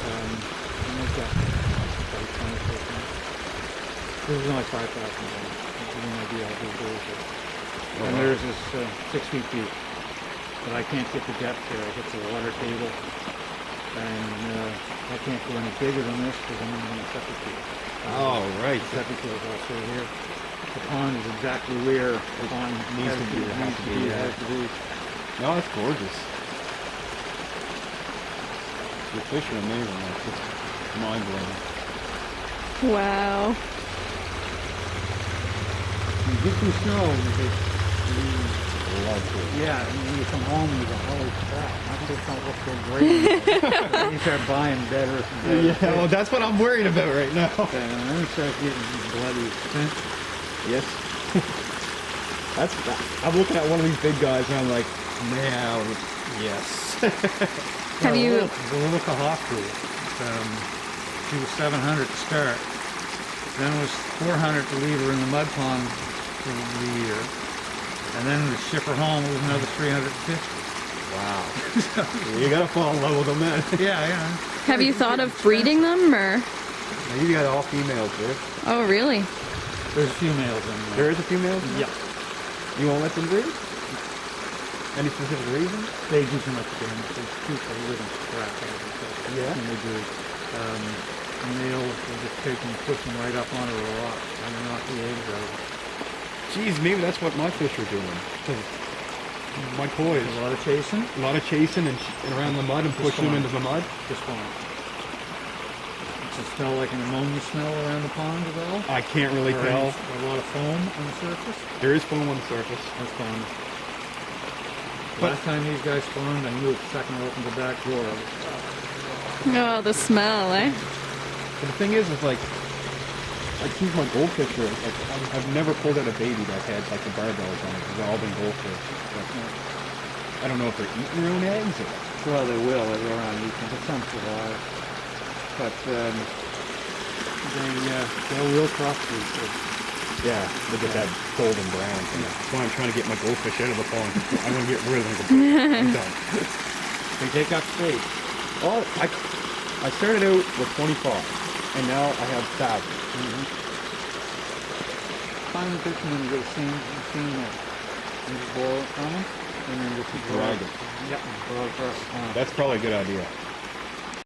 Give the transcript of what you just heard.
And they've got probably 20 fish in it. This is only 5,000 gallons. To give you an idea how big theirs is. And theirs is 6 feet deep. But I can't get the depth there. It hits the water table. And I can't go any bigger than this because I'm in the septic field. Oh, right. The septic field is also here. The pond is exactly where the pond Needs has to be, to has to be, yeah. has to be. No, it's gorgeous. The fish are amazing. Like, it's mind blowing. Wow. You get through snow, Love to. yeah, and when you come home and you go, holy crap, my fish don't look so great anymore. Then you start buying better and better Yeah, fish. well, that's what I'm worried about right now. And then it starts getting bloody expensive. Yes. I'm looking at one of these big guys and I'm like, man, yes. Have you? The little Kahaku, she was 700 to start. Then it was 400 to leave her in the mud pond for the year. And then to ship her home, it was another 350. Wow. You gotta fall in love with them then. Yeah, yeah. Have you thought of breeding them, or? Now you got all females there. Oh, really? There's females in there. There is a female? Yeah. You won't let them breed? Any specific reason? They do too much damage. They keep the living crap out of themselves. Yeah? And they do. The males will just take them and push them right up onto a rock and knock the eggs out. Geez, maybe that's what my fish are doing. 'Cause my koi is A lot of chasing. a lot of chasing and around the mud and Just pushing them fine. into the mud. Just fine. Does it smell like an ammonia smell around the pond at all? I can't really Or tell. A lot of foam on the surface? There is foam on the surface. That's fine. But- Last time these guys spawned, I knew it the second I opened the back door. Oh, the smell, eh? But the thing is like, I choose my goldfish here. Like, I've never pulled out a baby that had like the barbells on it. They've all been goldfish. But I don't know if they're eating their own eggs or. Well, they will. They're around eating. But some survive. But they will crossbreed. So Yeah, look at that golden brown. That's why I'm trying to get my goldfish out of the pond. I want to get rid of them completely. I'm done. they take up space. Oh, I started out with 25, and now I have 1,000. Find the fish and then you get a seam there. You just boil it from them, and then just keep Drag it. Yep. Boil it across the pond. That's probably a good idea.